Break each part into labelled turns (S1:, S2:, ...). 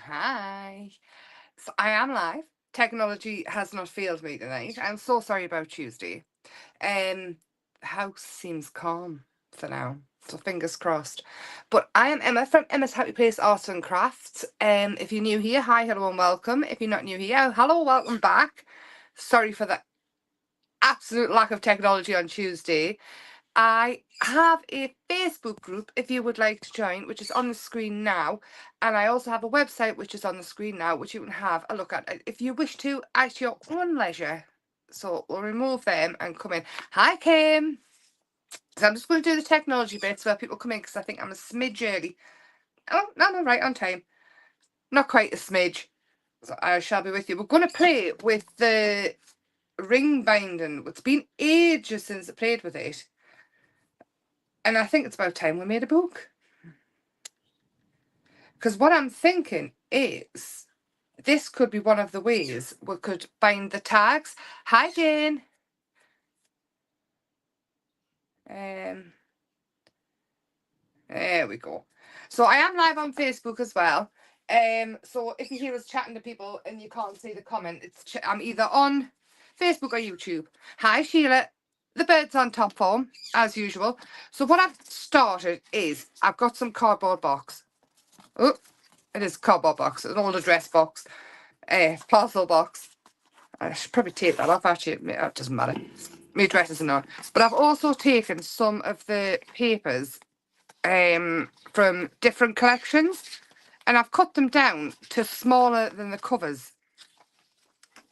S1: Hi. So I am live. Technology has not failed me tonight. I'm so sorry about Tuesday. House seems calm for now. So fingers crossed. But I am Emma from Emma's Happy Place Arts and Crafts. If you're new here, hi, hello and welcome. If you're not new here, hello, welcome back. Sorry for the absolute lack of technology on Tuesday. I have a Facebook group if you would like to join, which is on the screen now. And I also have a website which is on the screen now, which you can have a look at if you wish to at your own leisure. So we'll remove them and come in. Hi, Kim. So I'm just going to do the technology bits where people come in because I think I'm a smidge early. Oh, no, no, right on time. Not quite a smidge. So I shall be with you. We're going to play with the ring binding. It's been ages since I played with it. And I think it's about time we made a book. Because what I'm thinking is this could be one of the ways we could bind the tags. Hi, Jane. There we go. So I am live on Facebook as well. So if you hear us chatting to people and you can't see the comment, I'm either on Facebook or YouTube. Hi, Sheila. The bird's on top form, as usual. So what I've started is I've got some cardboard box. Oh, it is cardboard box, an old address box, parcel box. I should probably take that off, actually. It doesn't matter. My address isn't on. But I've also taken some of the papers from different collections, and I've cut them down to smaller than the covers.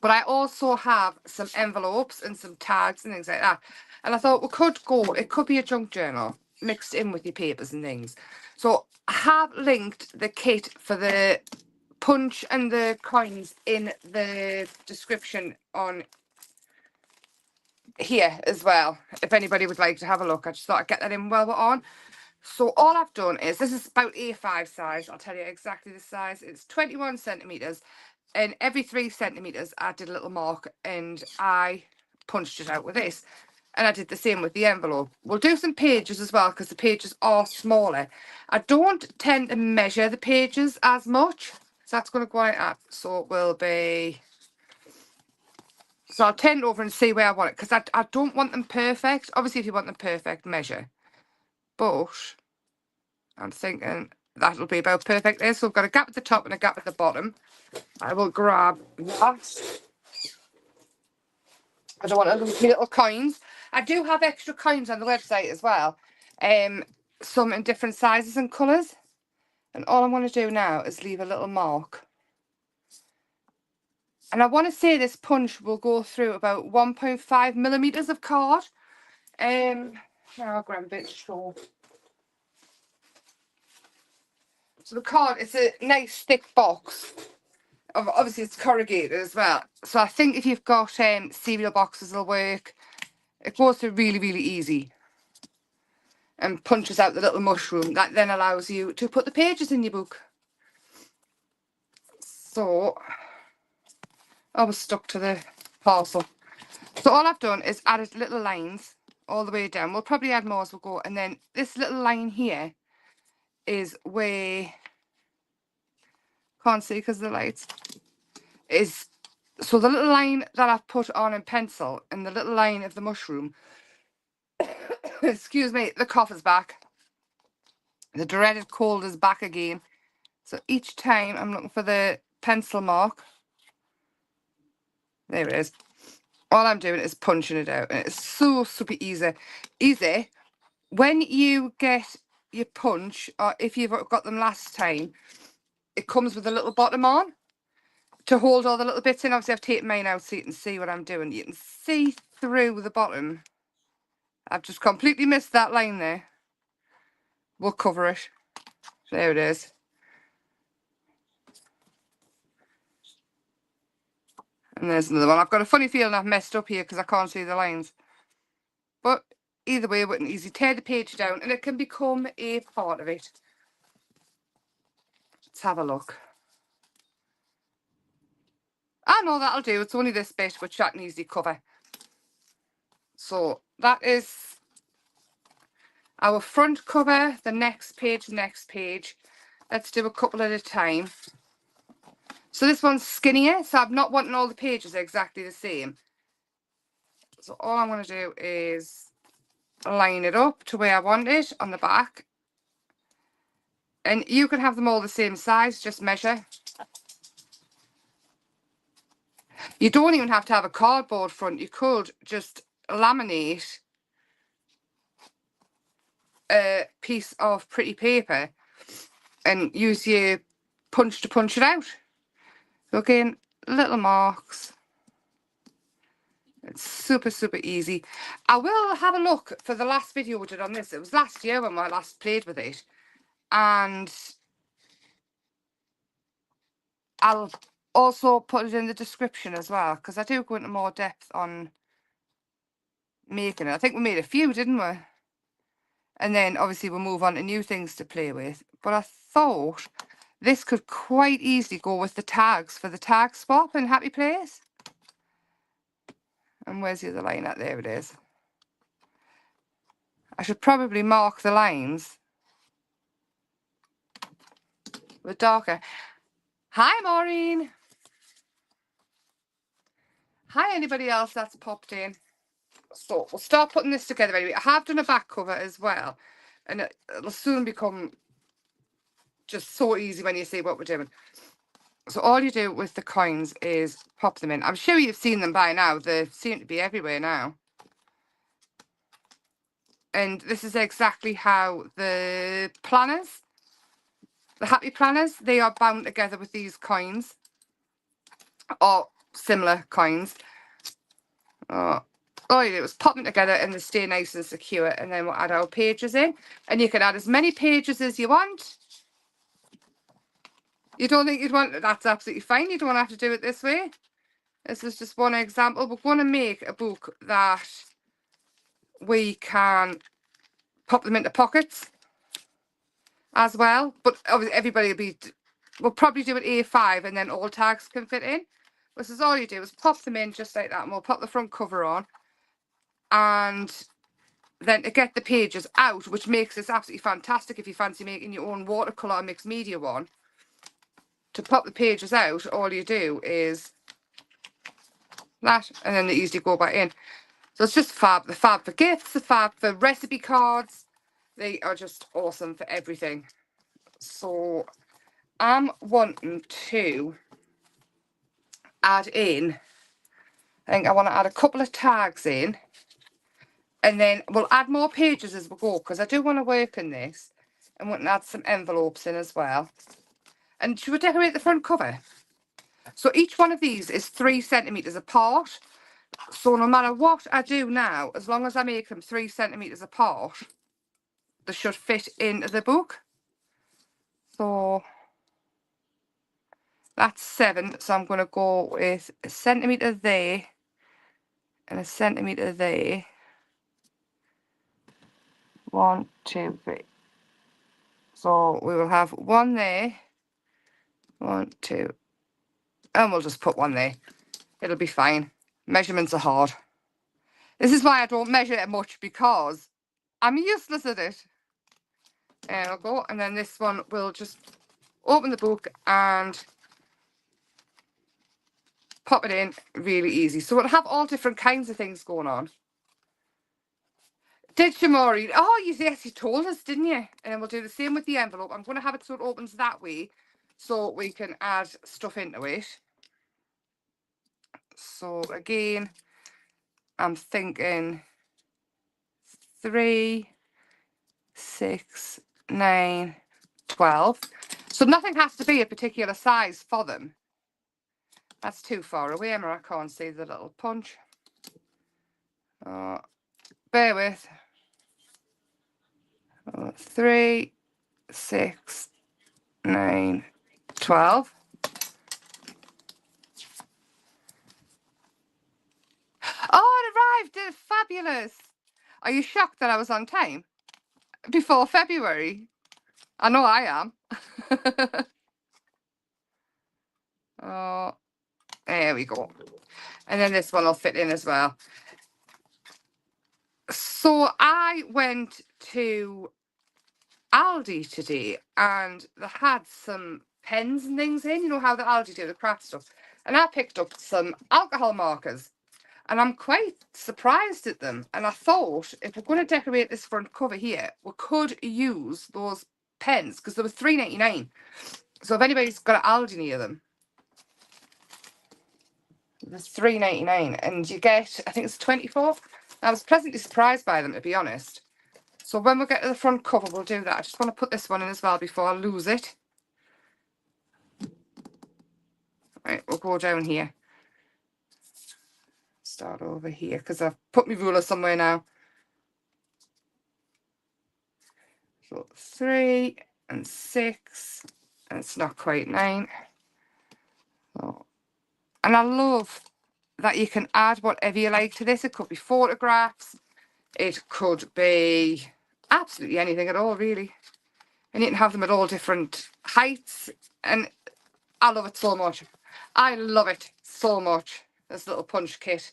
S1: But I also have some envelopes and some tags and things like that. And I thought it could be a junk journal mixed in with your papers and things. So I have linked the kit for the punch and the coins in the description on here as well, if anybody would like to have a look. I just thought I'd get that in while we're on. So all I've done is, this is about A5 size, I'll tell you exactly the size. It's 21 centimetres, and every 3 centimetres I did a little mark and I punched it out with this. And I did the same with the envelope. We'll do some pages as well because the pages are smaller. I don't tend to measure the pages as much, so that's going to go like that. So it will be... So I'll turn it over and see where I want it, because I don't want them perfect. Obviously, if you want them perfect, measure. But I'm thinking that'll be about perfect there. So I've got a gap at the top and a gap at the bottom. I will grab that. I don't want to lose my little coins. I do have extra coins on the website as well. Some in different sizes and colours. And all I want to do now is leave a little mark. And I want to say this punch will go through about 1.5 millimetres of card. Now I'll grab a bit short. So the card, it's a nice thick box. Obviously it's corrugated as well. So I think if you've got cereal boxes, it'll work. It goes through really, really easy. And punches out the little mushroom. That then allows you to put the pages in your book. So I was stuck to the parcel. So all I've done is added little lines all the way down. We'll probably add more as we go. And then this little line here is where, can't see because of the lights, is, so the little line that I've put on in pencil and the little line of the mushroom, excuse me, the cough is back. The dreaded cold is back again. So each time I'm looking for the pencil mark. There it is. All I'm doing is punching it out. And it's so super easy. Easy. When you get your punch, or if you've got them last time, it comes with a little bottom on to hold all the little bits in. Obviously I've taken mine out so you can see what I'm doing. You can see through the bottom. I've just completely missed that line there. We'll cover it. There it is. And there's another one. I've got a funny feeling I've messed up here because I can't see the lines. But either way, we can easily tear the page down and it can become a part of it. Let's have a look. I know that'll do. It's only this bit which I can easily cover. So that is our front cover, the next page, Let's do a couple at a time. So this one's skinnier, so I'm not wanting all the pages exactly the same. So all I'm going to do is line it up to where I want it on the back. And you can have them all the same size, just measure. You don't even have to have a cardboard front. You could just laminate a piece of pretty paper and use your punch to punch it out. So again, little marks. It's super, super easy. I will have a look for the last video we did on this. It was last year when I last played with it. And I'll also put it in the description as well, because I do go into more depth on making it. I think we made a few, didn't we? And then obviously we'll move on to new things to play with. But I thought this could quite easily go with the tags for the tag swap in Happy Place. And where's the other line at? There it is. I should probably mark the lines with darker. Hi, Maureen. Hi, anybody else that's popped in. So we'll start putting this together anyway. I have done a back cover as well. And it'll soon become just so easy when you see what we're doing. So all you do with the coins is pop them in. I'm sure you've seen them by now. They seem to be everywhere now. And this is exactly how the planners, the happy planners, they are bound together with these coins. Or similar coins. All you do is pop them together and they stay nice and secure. And then we'll add our pages in. And you can add as many pages as you want. You don't think you'd want, that's absolutely fine. You don't have to do it this way. This is just one example. We're going to make a book that we can pop them into pockets as well. But obviously everybody we'll probably do it A5 and then all tags can fit in. This is all you do is pop them in just like that. And we'll pop the front cover on. And then to get the pages out, which makes this absolutely fantastic if you fancy making your own watercolour or mixed media one. To pop the pages out, all you do is that, and then they easily go back in. So it's just fab. The fab for gifts, the fab for recipe cards. They are just awesome for everything. So I'm wanting to add in, I think I want to add a couple of tags in. And then we'll add more pages as we go, because I do want to work in this. And want to add some envelopes in as well. And should we decorate the front cover? So each one of these is 3 centimetres apart. So no matter what I do now, as long as I make them 3 centimetres apart, they should fit in the book. So that's 7. So I'm going to go with a centimetre there and a centimetre there. 1, 2, 3. So we will have 1 there. 1, 2. And we'll just put 1 there. It'll be fine. Measurements are hard. This is why I don't measure it much, because I'm useless at it. And I'll go. And then this one will just open the book and pop it in really easy. So we'll have all different kinds of things going on. Did Shamori? Oh, yes, you told us, didn't you? And we'll do the same with the envelope. I'm going to have it so it opens that way so we can add stuff into it. So again, I'm thinking 3, 6, 9, 12. So nothing has to be a particular size for them. That's too far away, Emma. I can't see the little punch. Bear with. 3, 6, 9, 12. Oh, it arrived! Fabulous! Are you shocked that I was on time? Before February? I know I am. Oh, there we go. And then this one will fit in as well. So I went to Aldi today and they had some pens and things in. You know how the Aldi do the craft stuff. And I picked up some alcohol markers. And I'm quite surprised at them. And I thought, if we're going to decorate this front cover here, we could use those pens, because they were $3.99. So if anybody's got an Aldi near them, there's $3.99, and you get, I think it's 24. I was pleasantly surprised by them, to be honest. So when we get to the front cover, we'll do that. I just want to put this one in as well before I lose it. Right, we'll go down here. Start over here, because I've put my ruler somewhere now. So 3 and 6, and it's not quite 9. So, and I love that you can add whatever you like to this. It could be photographs, it could be absolutely anything at all, really. And you can have them at all different heights, and I love it so much. I love it so much, this little punch kit.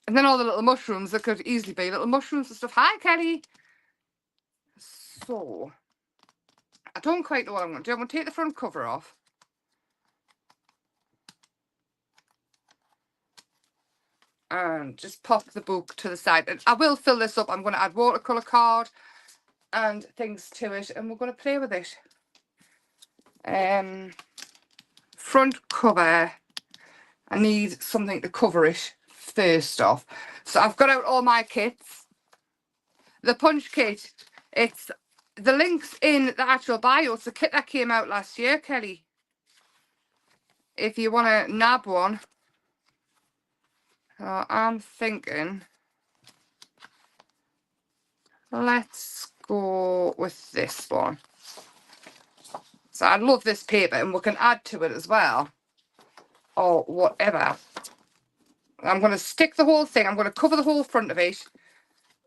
S1: And then all the little mushrooms that could easily be little mushrooms and stuff. Hi, Kelly. So, I don't quite know what I'm going to do. I'm going to take the front cover off. And just pop the book to the side. And I will fill this up. I'm going to add watercolour card and things to it. And we're going to play with it. Front cover. I need something to cover it first off. So I've got out all my kits. The punch kit, it's the links in the actual bio. It's the kit that came out last year, Kelly. If you want to nab one. I'm thinking, let's go with this one. So I love this paper, and we can add to it as well, or whatever. I'm going to stick the whole thing, I'm going to cover the whole front of it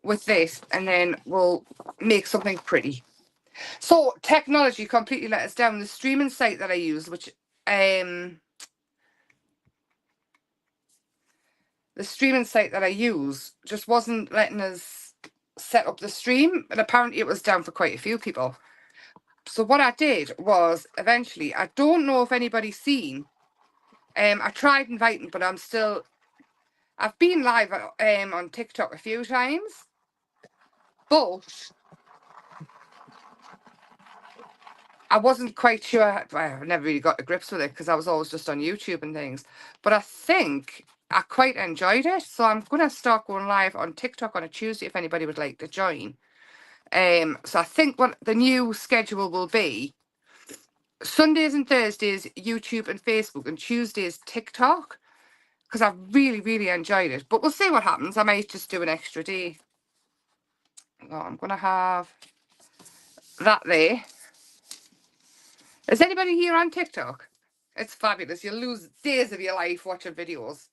S1: with this, and then we'll make something pretty. So technology completely let us down. The streaming site that I use, which the streaming site that I use just wasn't letting us set up the stream, and apparently it was down for quite a few people. So what I did was, eventually, I don't know if anybody's seen, I tried inviting, but I've been live on TikTok a few times, but I wasn't quite sure. Well, I never really got to grips with it because I was always just on YouTube and things. But I think I quite enjoyed it. So I'm going to start going live on TikTok on a Tuesday if anybody would like to join. So I think what the new schedule will be, Sundays and Thursdays, YouTube and Facebook, and Tuesdays, TikTok, because I really, really enjoyed it. But we'll see what happens. I might just do an extra day. Oh, I'm going to have that there. Is anybody here on TikTok? It's fabulous. You'll lose days of your life watching videos.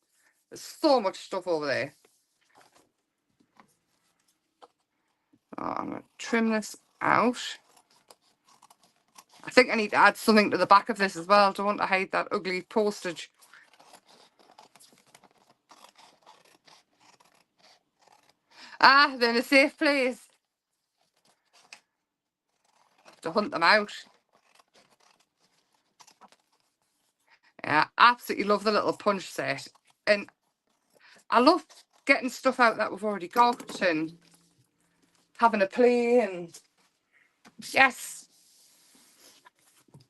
S1: There's so much stuff over there. Oh, I'm going to trim this out. I think I need to add something to the back of this as well. Don't want to hide that ugly postage. Ah, they're in a safe place. Have to hunt them out. Yeah, I absolutely love the little punch set. And I love getting stuff out that we've already got and having a play, and yes.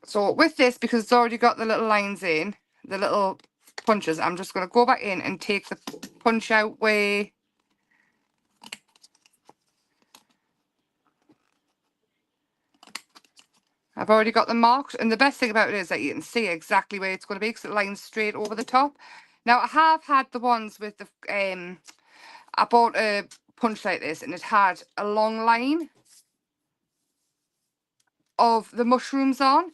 S1: So with this, because it's already got the little lines in, the little punches, I'm just going to go back in and take the punch out where I've already got them marked. And the best thing about it is that you can see exactly where it's going to be because it lines straight over the top. Now I have had the ones with the I bought a punch like this, and it had a long line of the mushrooms on,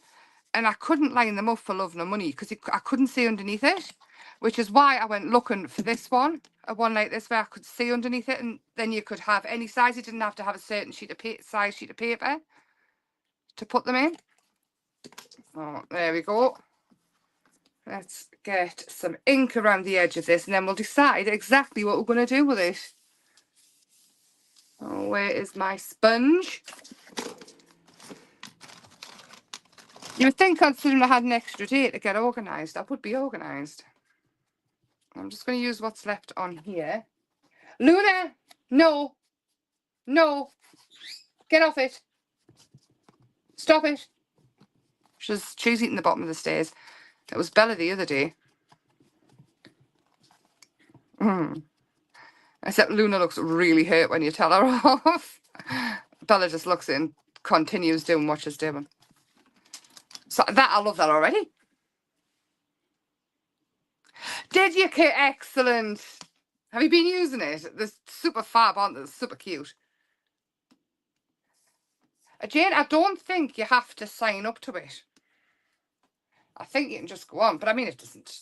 S1: and I couldn't line them up for love nor money because I couldn't see underneath it, which is why I went looking for this one, a one like this where I could see underneath it, and then you could have any size. You didn't have to have a certain size sheet of paper to put them in. Oh, there we go. Let's get some ink around the edge of this, and then we'll decide exactly what we're going to do with it. Oh, where is my sponge? You would think, considering I had an extra day to get organised, I would be organised. I'm just going to use what's left on here. Luna! No! No! Get off it! Stop it! She's eating the bottom of the stairs. It was Bella the other day. Except Luna looks really hurt when you tell her off. Bella just looks in, continues doing what she's doing. So that, I love that already. Did you, Kit? Excellent. Have you been using it? They're super fab, aren't they? Super cute. Jane, I don't think you have to sign up to it. I think you can just go on, but I mean, it doesn't.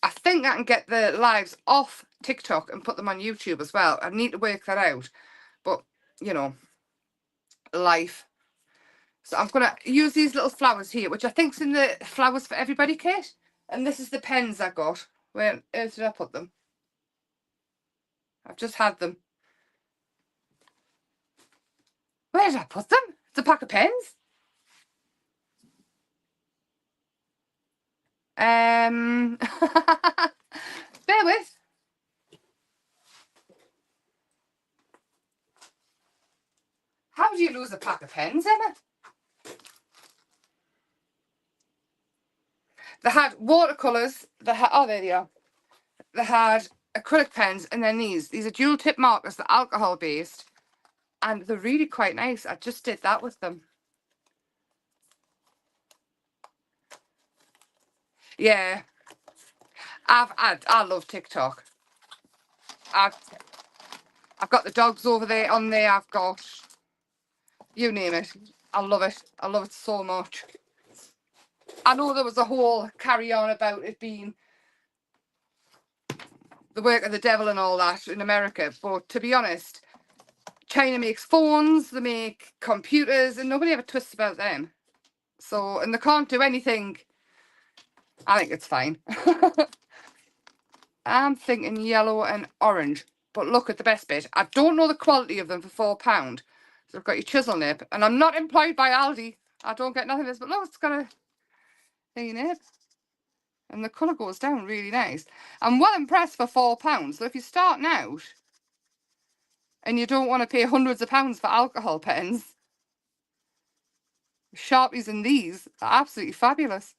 S1: I think I can get the lives off TikTok and put them on YouTube as well. I need to work that out. But, you know, life. So I'm going to use these little flowers here, which I think's in the Flowers for Everybody kit. And this is the pens I got. Where on earth did I put them? I've just had them. Where did I put them? It's a pack of pens. Bear with. How do you lose a pack of pens, Emma? They had watercolours. They had, oh, there they are. They had acrylic pens, and then these. These are dual tip markers. They're alcohol based, and they're really quite nice. I just did that with them. Yeah, I love TikTok. I've got the dogs over there on there. I've got, you name it. I love it. I love it so much. I know there was a whole carry on about it being the work of the devil and all that in America, but to be honest, China makes phones, they make computers, and nobody ever twists about them. So, and they can't do anything. I think it's fine. I'm thinking yellow and orange. But look at the best bit. I don't know the quality of them for £4. So I've got your chisel nib. And I'm not employed by Aldi. I don't get nothing of this. But look, it's got a thingy nib. And the colour goes down really nice. I'm well impressed for £4. So if you're starting out and you don't want to pay hundreds of pounds for alcohol pens, Sharpies and these are absolutely fabulous.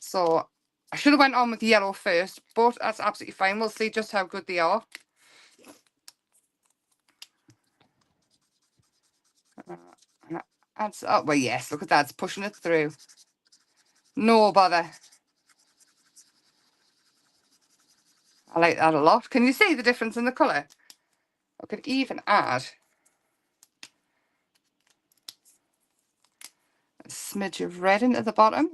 S1: So I should have went on with the yellow first, but that's absolutely fine. We'll see just how good they are. That's, oh, well, yes, look at that. It's pushing it through. No bother. I like that a lot. Can you see the difference in the colour? I could even add a smidge of red into the bottom.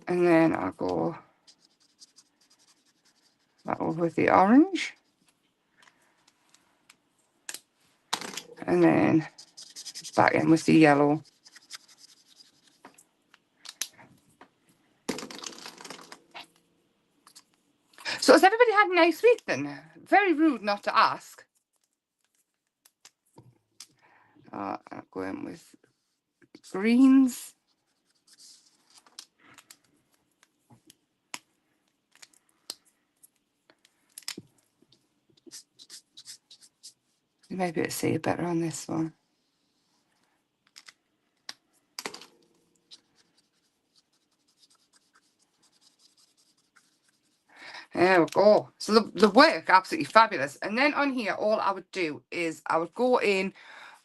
S1: And then I'll go that over with the orange. And then back in with the yellow. So has everybody had a nice week then? Very rude not to ask. I'll go in with greens. Maybe it'll see it better on this one. There we go. So the work, absolutely fabulous. And then on here, all I would do is I would go in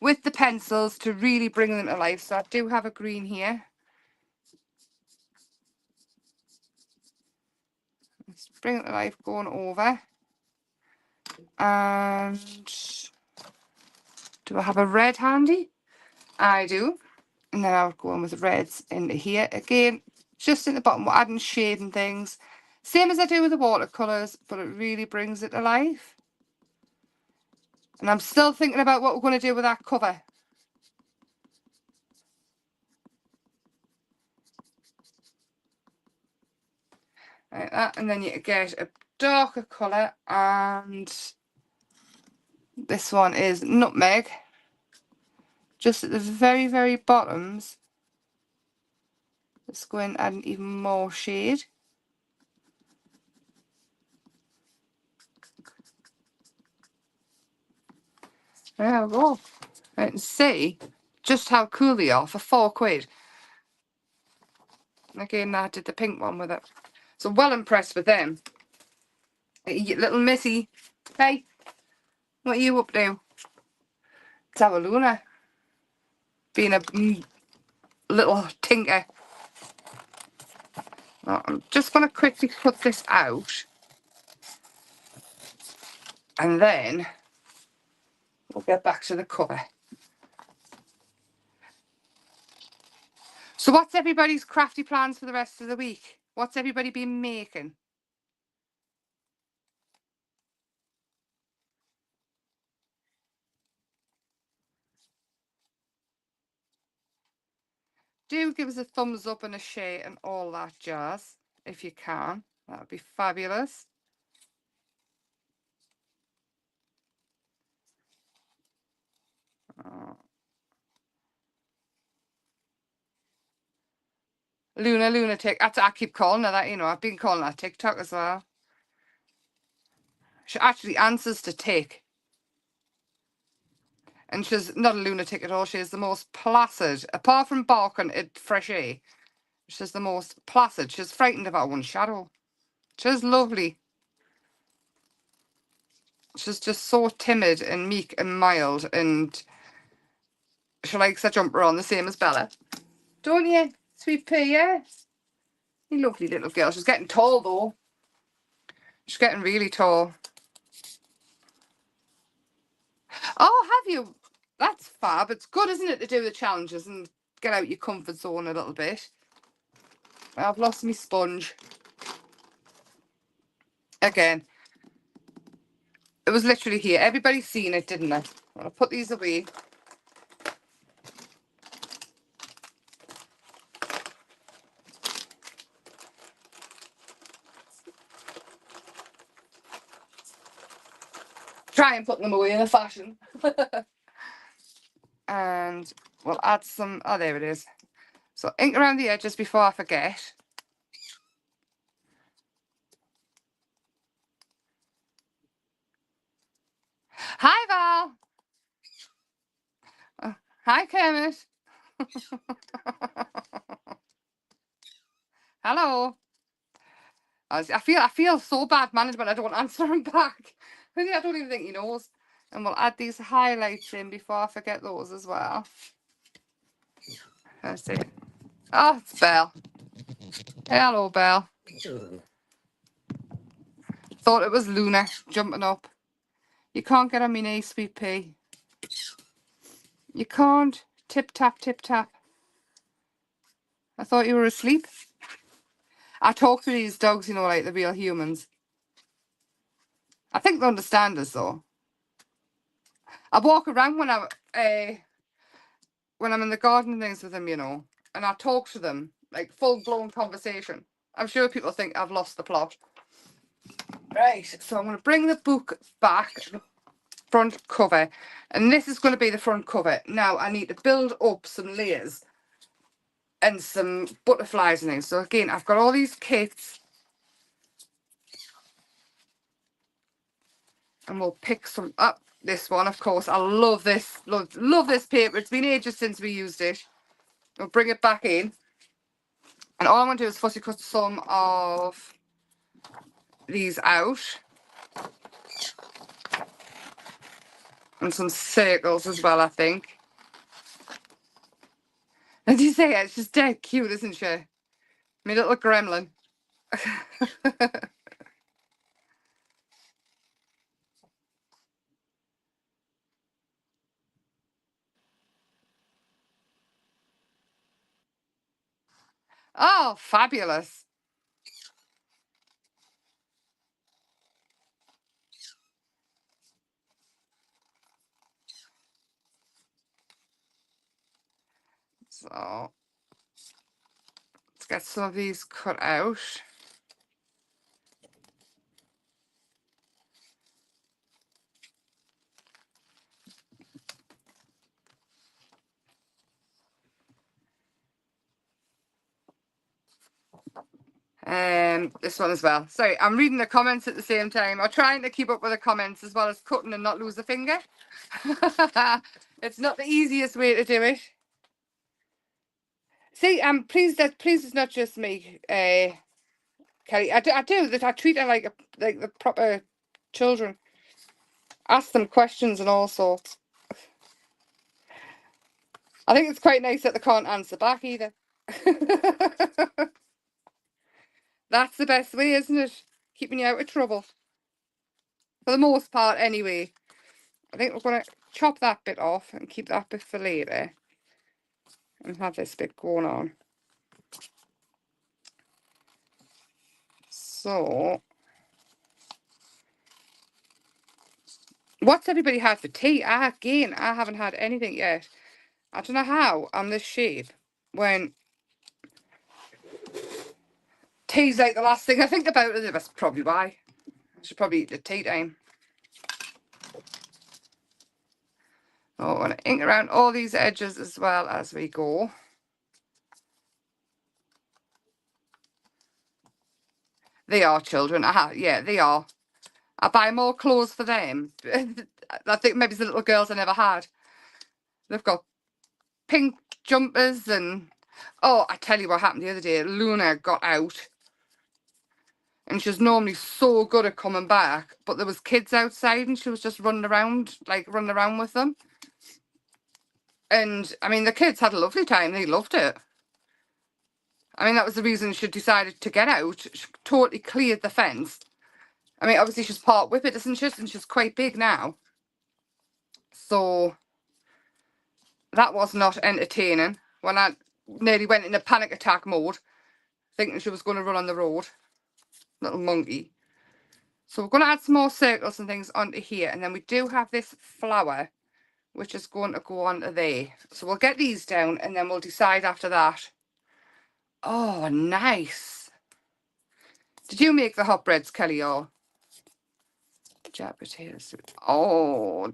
S1: with the pencils to really bring them to life. So I do have a green here. Let's bring it to life, going over. And do I have a red handy? I do. And then I would go in with the reds into here. Again, just in the bottom, we're adding shade and things. Same as I do with the watercolours, but it really brings it to life. And I'm still thinking about what we're going to do with that cover. like that, and then you get a darker colour, and this one is nutmeg, just at the very, very bottoms. Let's go in and add an even more shade. There we go. You can see just how cool they are for £4. And again, I did the pink one with it. So well impressed with them. Little Missy, hey, what are you up to? It's our Luna being a little tinker. Now, I'm just going to quickly cut this out, and then we'll get back to the cover. So what's everybody's crafty plans for the rest of the week? What's everybody been making? Do give us a thumbs up and a share and all that jazz, if you can. That would be fabulous. Oh. Luna Lunatic. I keep calling her that, you know. I've been calling her TikTok as well. She actually answers to Tick. And she's not a lunatic at all. She is the most placid. Apart from barking at fresh air, she's the most placid. She's frightened of her own shadow. She's lovely. She's just so timid and meek and mild, and she likes to jump around the same as Bella. Don't you, sweet pea, yeah? You lovely little girl. She's getting tall, though. She's getting really tall. Oh, have you? That's fab. It's good, isn't it, to do the challenges and get out your comfort zone a little bit. I've lost my sponge. Again. It was literally here. Everybody's seen it, didn't it? I'll put these away. Try and put them away in a fashion. And we'll add some, oh, there it is. So ink around the edges before I forget. Hi, Val. Hi, Kermit. Hello. I feel so bad management. I don't answer him back. I don't even think he knows. And we'll add these highlights in before I forget those as well. Let's see. Oh, it's Belle. Hello, Belle. Thought it was Luna jumping up. You can't get on my knee, sweet pea. You can't. Tip tap, tip tap. I thought you were asleep. I talk to these dogs, you know, like the real humans. I think they understand us, though. I walk around when I'm in the garden and things with them, you know, and I talk to them like full-blown conversation. I'm sure people think I've lost the plot. Right, so I'm going to bring the book back, the front cover, and this is going to be the front cover. Now I need to build up some layers and some butterflies and things. So again, I've got all these kits, and we'll pick some up. This one, of course, I love this. Love this paper. It's been ages since we used it. We'll bring it back in, and all I'm going to do is fussy cut some of these out, and some circles as well, I think. And you say it's just dead cute, isn't she? My little gremlin. Oh, fabulous. So let's get some of these cut out. This one as well. Sorry, I'm reading the comments at the same time. I'm trying to keep up with the comments as well as cutting and not lose a finger. It's not the easiest way to do it. See, please it's not just me, Kelly. I do that. I treat her like the proper children. Ask them questions and all sorts. I think it's quite nice that they can't answer back either. That's the best way, isn't it? Keeping you out of trouble. For the most part, anyway. I think we're going to chop that bit off and keep that bit for later. And have this bit going on. So, what's everybody had for tea? Again, I haven't had anything yet. I don't know how I'm this shape when tea's like the last thing I think about. That's probably why. I should probably eat at tea time. Oh, I want to ink around all these edges as well as we go. They are children. Yeah, they are. I buy more clothes for them. I think maybe it's the little girls I never had. They've got pink jumpers and... Oh, I tell you what happened the other day. Luna got out. And she was normally so good at coming back. But there was kids outside and she was just running around with them. And, I mean, the kids had a lovely time. They loved it. I mean, that was the reason she decided to get out. She totally cleared the fence. I mean, obviously she's part whippet, isn't she? And she's quite big now. So, that was not entertaining. When I nearly went into panic attack mode, thinking she was going to run on the road. Little monkey. So we're going to add some more circles and things onto here. And then we do have this flower, which is going to go onto there. So we'll get these down and then we'll decide after that. Oh, nice. Did you make the hot breads, Kelly, or jack potatoes? Oh,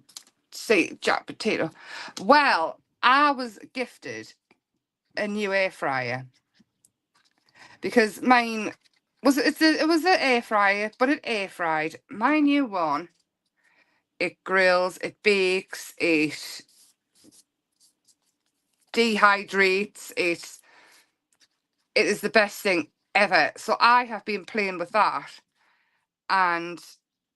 S1: see, jack potato. Well, I was gifted a new air fryer because mine was it was an air fryer, but it air fried. My new one, it grills, it bakes, it dehydrates, it is the best thing ever. So I have been playing with that, and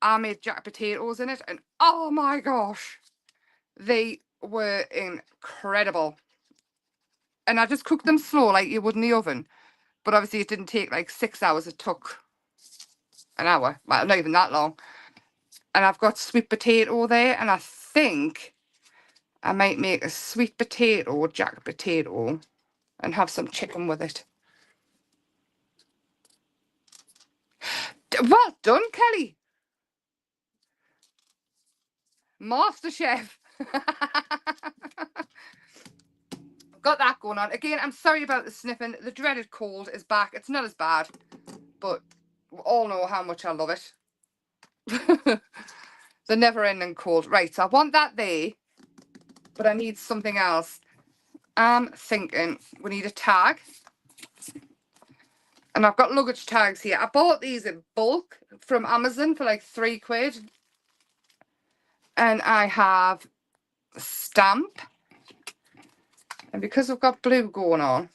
S1: I made jack potatoes in it, and oh my gosh, they were incredible. And I just cooked them slow like you would in the oven. But obviously it didn't take like 6 hours. It took an hour. Well, not even that long. And I've got sweet potato there. And I think I might make a sweet potato, jack potato, and have some chicken with it. Well done, Kelly. Master Chef. Got that going on. Again, I'm sorry about the sniffing. The dreaded cold is back. It's not as bad, but we all know how much I love it. The never-ending cold. Right, so I want that there, but I need something else. I'm thinking we need a tag. And I've got luggage tags here. I bought these in bulk from Amazon for like £3. And I have a stamp. And because I've got blue going on,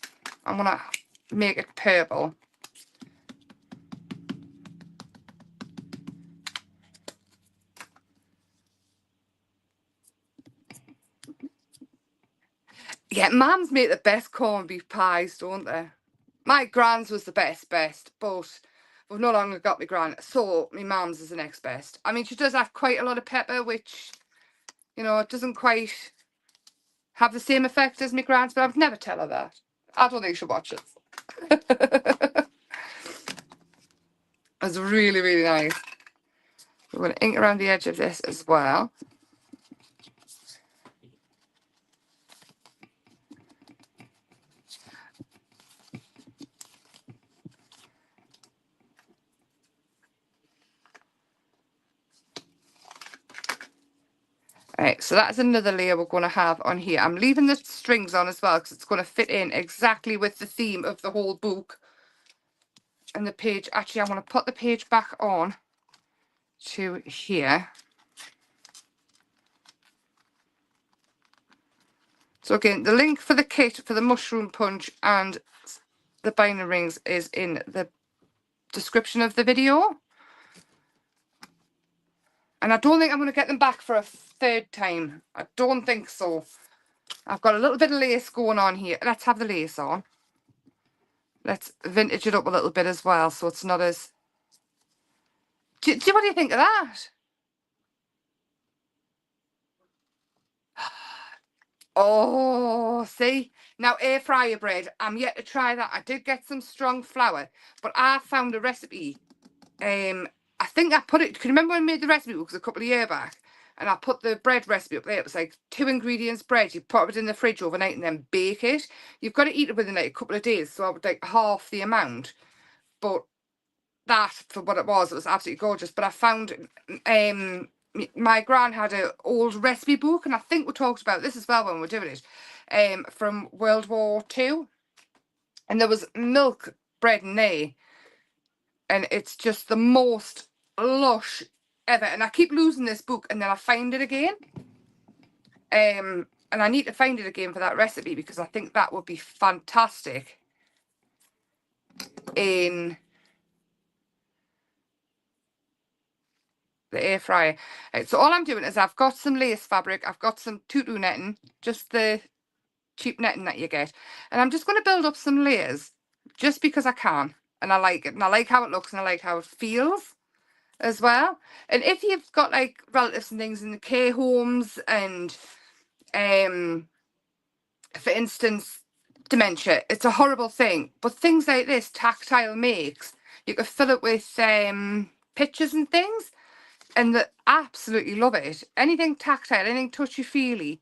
S1: I'm going to make it purple. Yeah, mums make the best corned beef pies, don't they? My gran's was the best, but we've no longer got my gran, so my mum's is the next best. I mean, she does have quite a lot of pepper, which, you know, it doesn't quite have the same effect as my gran's, but I would never tell her that. I don't think she'll watch it. It's really, really nice. We're going to ink around the edge of this as well. Right, so that's another layer we're going to have on here. I'm leaving the strings on as well because it's going to fit in exactly with the theme of the whole book. And the page, actually I want to put the page back on to here. So again, the link for the kit for the mushroom punch and the binding rings is in the description of the video. And I don't think I'm going to get them back for a third time. I don't think so. I've got a little bit of lace going on here. Let's have the lace on. Let's vintage it up a little bit as well, so it's not as... What do you think of that? Oh, see? Now, air fryer bread, I'm yet to try that. I did get some strong flour, but I found a recipe. I think I put it... Can you remember when I made the recipe books a couple of years back? And I put the bread recipe up there. It was like 2 ingredients bread. You put it in the fridge overnight and then bake it. You've got to eat it within like a couple of days. So I would like half the amount. But that, for what it was absolutely gorgeous. But I found my gran had an old recipe book, and I think we talked about this as well when we were doing it, from World War II. And there was milk bread in there. And it's just the most lush ever. And I keep losing this book and then I find it again. And I need to find it again for that recipe, because I think that would be fantastic in the air fryer. Right, so all I'm doing is I've got some lace fabric. I've got some tutu netting, just the cheap netting that you get. And I'm just going to build up some layers just because I can. And I like it. And I like how it looks and I like how it feels as well. And if you've got like relatives and things in the care homes and for instance, dementia, it's a horrible thing, but things like this, tactile makes, you could fill it with pictures and things, and they absolutely love it. Anything tactile, anything touchy-feely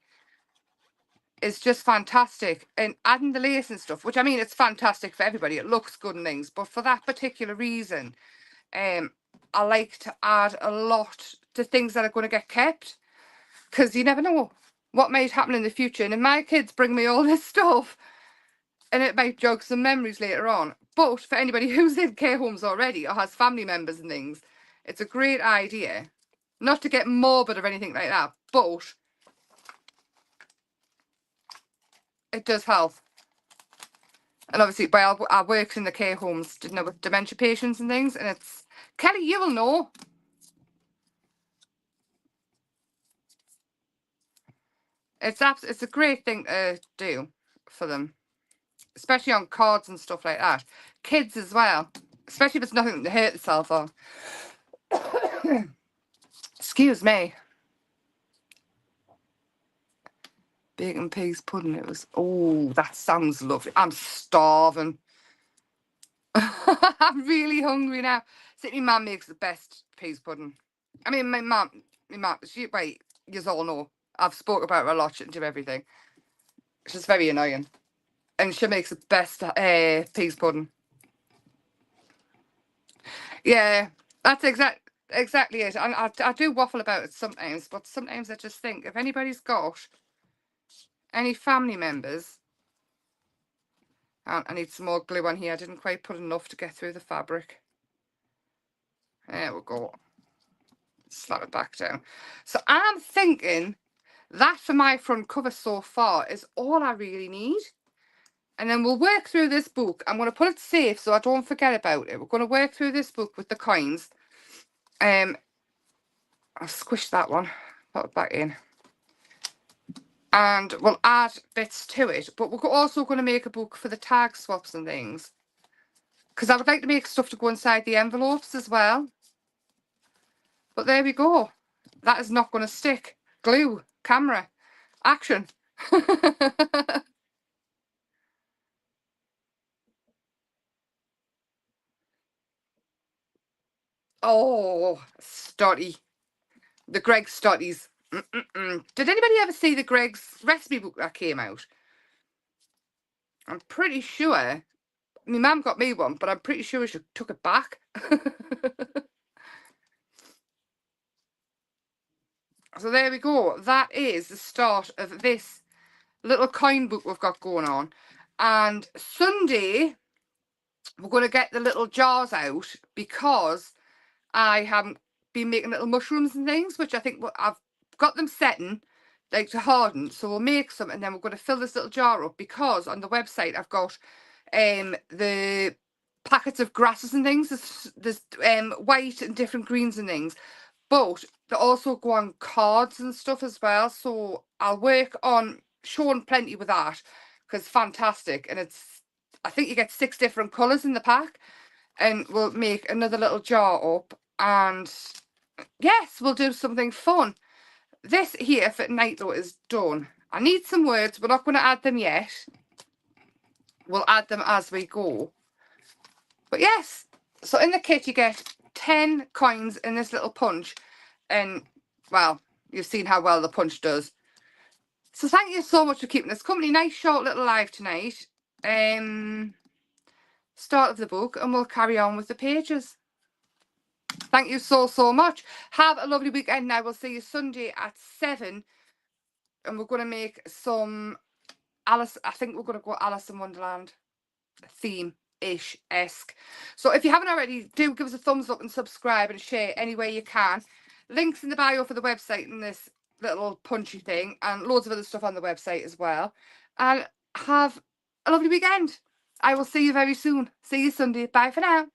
S1: is just fantastic. And adding the lace and stuff, which I mean, it's fantastic for everybody, it looks good and things, but for that particular reason, I like to add a lot to things that are going to get kept, because you never know what might happen in the future. And if my kids bring me all this stuff, and it might jog some memories later on. But for anybody who's in care homes already or has family members and things, it's a great idea. Not to get morbid or anything like that, but it does help. And obviously, I worked in the care homes, didn't know, with dementia patients and things, and it's... Kelly, you will know. It's a great thing to do for them, especially on cards and stuff like that. Kids as well, especially if it's nothing to hurt themselves on. Excuse me. Bacon peas pudding. It was... Oh, that sounds lovely. I'm starving. I'm really hungry now. See, my mum makes the best peas pudding. I mean, my mum, she... Wait, you all know. I've spoke about her a lot. She can do everything. She's very annoying. And she makes the best peas pudding. Yeah, that's exactly it. And I do waffle about it sometimes, but sometimes I just think, if anybody's got any family members... I need some more glue on here. I didn't quite put enough to get through the fabric. There we go. Slap it back down. So I'm thinking that for my front cover so far is all I really need. And then we'll work through this book. I'm going to put it safe so I don't forget about it. We're going to work through this book with the coins. I'll squish that one. Put it back in. And we'll add bits to it. But we're also going to make a book for the tag swaps and things, because I would like to make stuff to go inside the envelopes as well. But there we go. That is not going to stick. Glue, camera, action. Oh, Stotty. The Greg's Stotties. Did anybody ever see the Greg's recipe book that came out? I'm pretty sure. My mum got me one, but I'm pretty sure she took it back. So there we go. That is the start of this little coin book we've got going on. And Sunday, we're going to get the little jars out because I haven't been making little mushrooms and things, which I think I've got them setting like to harden. So we'll make some and then we're going to fill this little jar up because on the website I've got the packets of grasses and things. There's white and different greens and things, but they also go on cards and stuff as well. So I'll work on showing plenty with that because fantastic. And it's, I think you get 6 different colours in the pack. And we'll make another little jar up and yes, we'll do something fun. This here for tonight though is done. I need some words. We're not going to add them yet. We'll add them as we go. But yes, so in the kit you get 10 coins in this little punch. And, well, you've seen how well the punch does. So thank you so much for keeping us company. Nice short little live tonight. Start of the book and we'll carry on with the pages. Thank you so, so much. Have a lovely weekend now. We'll see you Sunday at 7. And we're going to make some Alice. I think we're going to go Alice in Wonderland theme-ish-esque. So if you haven't already, do give us a thumbs up and subscribe and share any way you can. Links in the bio for the website and this little punchy thing. And loads of other stuff on the website as well. And have a lovely weekend. I will see you very soon. See you Sunday. Bye for now.